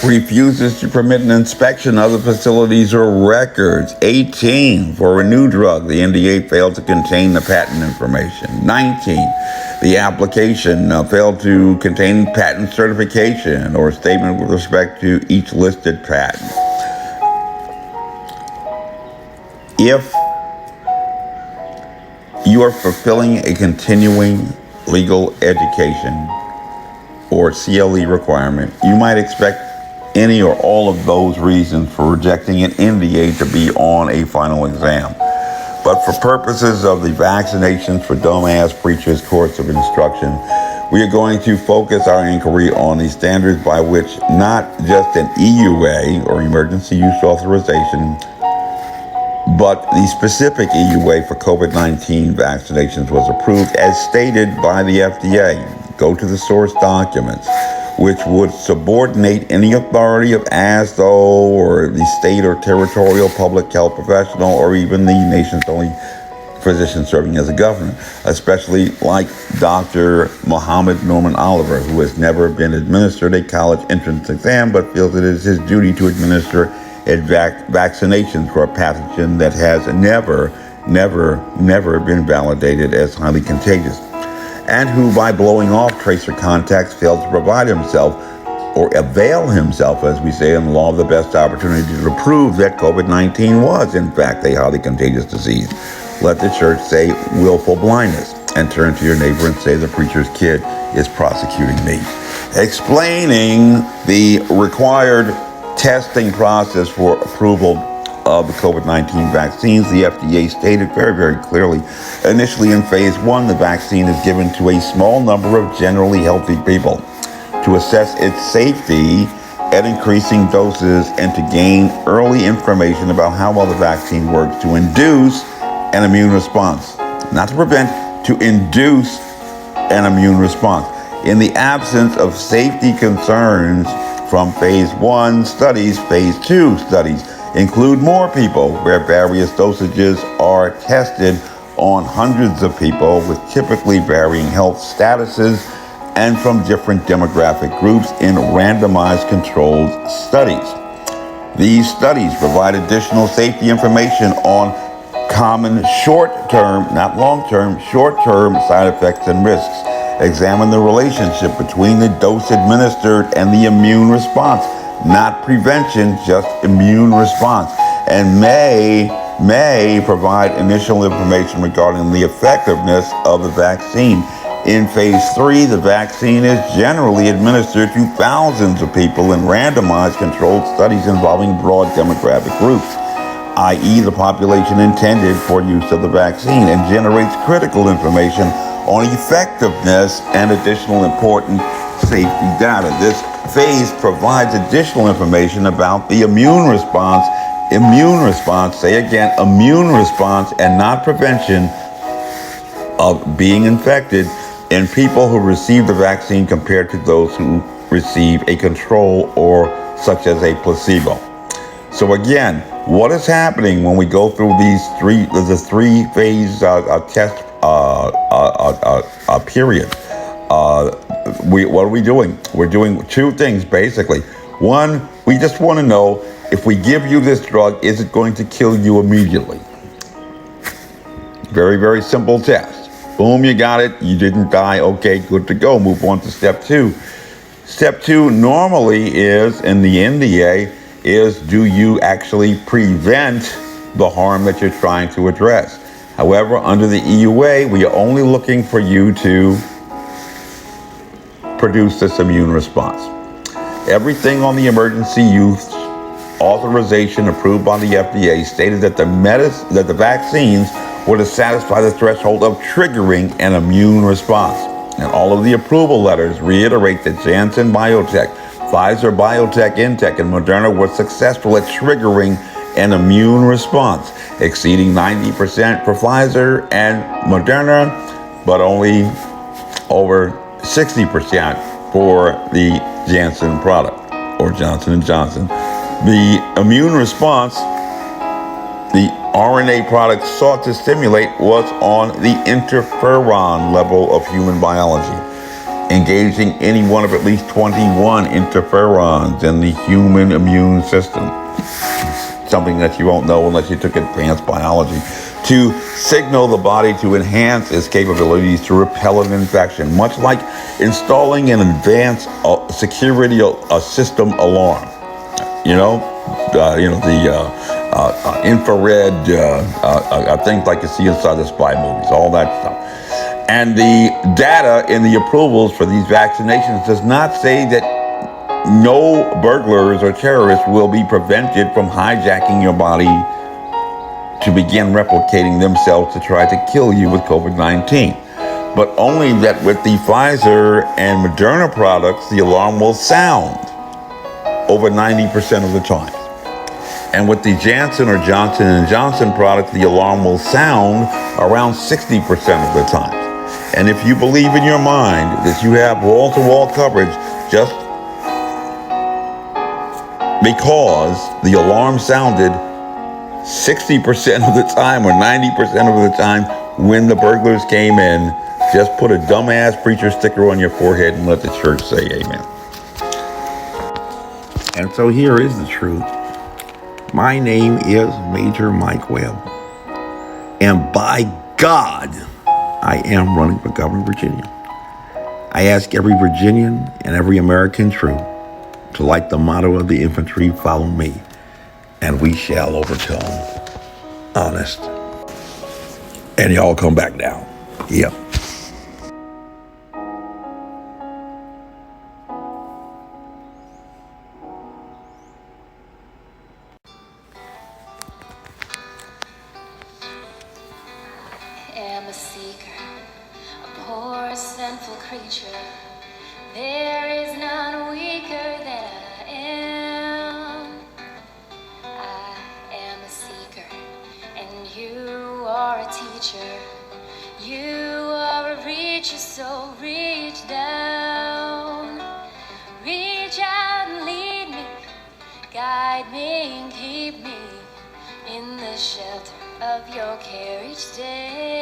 refuses to permit an inspection of the facilities or records. 18, for a new drug, the NDA failed to contain the patent information. 19, the application failed to contain patent certification or statement with respect to each listed patent. If you are fulfilling a continuing legal education or CLE requirement, you might expect any or all of those reasons for rejecting an NDA to be on a final exam. But for purposes of the vaccinations for dumbass preachers course of instruction, we are going to focus our inquiry on the standards by which not just an EUA or Emergency Use Authorization, but the specific EUA for COVID-19 vaccinations was approved as stated by the FDA. Go to the source documents, which would subordinate any authority of ASDO or the state or territorial public health professional or even the nation's only physician serving as a governor, especially like Dr. Muhammad Norman Oliver, who has never been administered a college entrance exam but feels it is his duty to administer vaccinations for a pathogen that has never been validated as highly contagious, and who, by blowing off tracer contacts, failed to provide himself or avail himself, as we say in the law, of the best opportunity to prove that COVID-19 was, in fact, a highly contagious disease. Let the church say willful blindness and turn to your neighbor and say the preacher's kid is prosecuting me. Explaining the required testing process for approval of the COVID-19 vaccines, the FDA stated very clearly, initially in phase 1, the vaccine is given to a small number of generally healthy people to assess its safety at increasing doses and to gain early information about how well the vaccine works to induce an immune response. Not to prevent, to induce an immune response. In the absence of safety concerns from phase 1 studies, phase 2 studies include more people where various dosages are tested on hundreds of people with typically varying health statuses and from different demographic groups in randomized controlled studies. These studies provide additional safety information on common short-term, not long-term, short-term side effects and risks. Examine the relationship between the dose administered and the immune response, not prevention, just immune response, and may provide initial information regarding the effectiveness of the vaccine. In phase 3, the vaccine is generally administered to thousands of people in randomized controlled studies involving broad demographic groups, i.e. the population intended for use of the vaccine, and generates critical information on effectiveness and additional important safety data. This phase provides additional information about the immune response, say again, immune response and not prevention of being infected in people who receive the vaccine compared to those who receive a control or such as a placebo. So again, what is happening when we go through the three phase test period? What are we doing? We're doing two things basically. One, we just want to know if we give you this drug, is it going to kill you immediately? Very simple test. Boom, you got it. You didn't die. Okay, good to go. Move on to step 2. Step 2 normally is, in the NDA, is do you actually prevent the harm that you're trying to address? However, under the EUA, we are only looking for you to produce this immune response. Everything on the emergency use authorization approved by the FDA stated that the vaccines were to satisfy the threshold of triggering an immune response. And all of the approval letters reiterate that Janssen Biotech, Pfizer BioNTech, and Moderna were successful at triggering an immune response, exceeding 90% for Pfizer and Moderna, but only over 60% for the Janssen product, or Johnson Johnson. The immune response the RNA product sought to stimulate was on the interferon level of human biology. engaging any one of at least 21 interferons in the human immune system. Something that you won't know unless you took advanced biology. To signal the body to enhance its capabilities to repel an infection, much like installing an advanced security system alarm. The infrared things like you see inside the spy movies, all that stuff. And the data in the approvals for these vaccinations does not say that no burglars or terrorists will be prevented from hijacking your body to begin replicating themselves to try to kill you with COVID-19. But only that with the Pfizer and Moderna products, the alarm will sound over 90% of the time. And with the Janssen or Johnson Johnson product, the alarm will sound around 60% of the time. And if you believe in your mind that you have wall-to-wall coverage just because the alarm sounded 60% of the time or 90% of the time when the burglars came in, just put a dumbass preacher sticker on your forehead and let the church say amen. And so here is the truth. My name is Major Mike Webb. And by God, I am running for governor of Virginia. I ask every Virginian and every American true to, like the motto of the infantry, follow me, and we shall overcome. Honest. And y'all come back down. Yeah. Am a seeker, a poor sinful creature. There is none weaker than I am. I am a seeker, and you are a teacher. You are a reacher, so reach down. Reach out and lead me, guide me and keep me in the shelter of your care each day.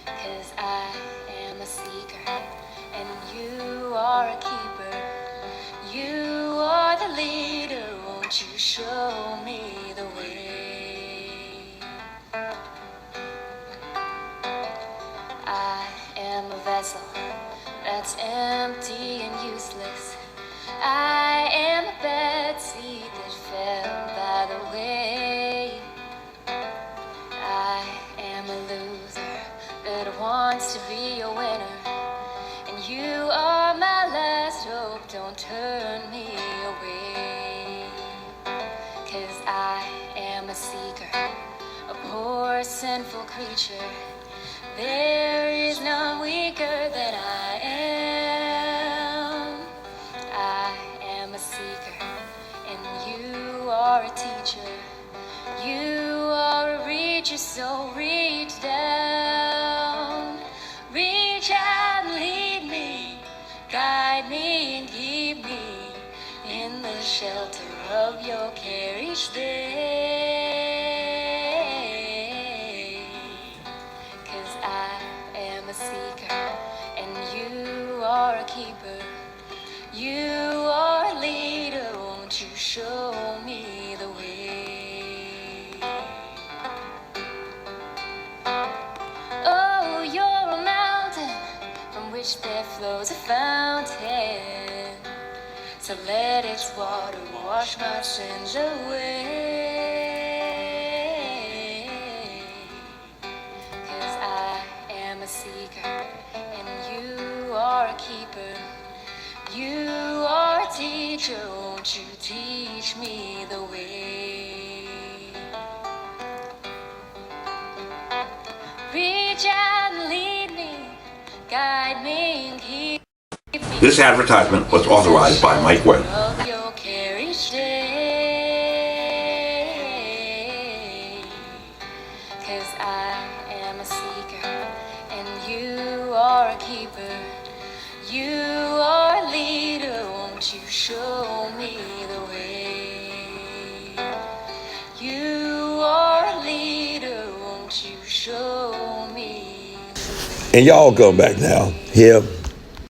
'Cause I am a seeker and you are a keeper. You are the leader, won't you show me the way? I am a vessel that's empty and useless. I am a bad seed that fell by the way. I am a loser that wants to be a winner, and you are my last hope, don't turn me away. 'Cause I am a seeker, a poor sinful creature. There is none weaker than I am. I am a seeker, and you are a teacher. You are a reacher, so reach down. Reach out and lead me, guide me and keep me in the shelter of your care each day. 'Cause I am a seeker, and you are a keeper. You are a leader, won't you show me the way? Oh, you're a mountain from which there flows a fountain. So let its water wash my sins away. 'Cause I am a seeker and you are a keeper. You are a teacher, won't you teach me the way? Reach out and lead me, guide me and keep me. This advertisement was authorized by Mike Webb. Of your care each day. 'Cause I am a seeker and you are a keeper. You are a leader, won't you show me the way? You are a leader, won't you show me the way? And y'all come back now. Him.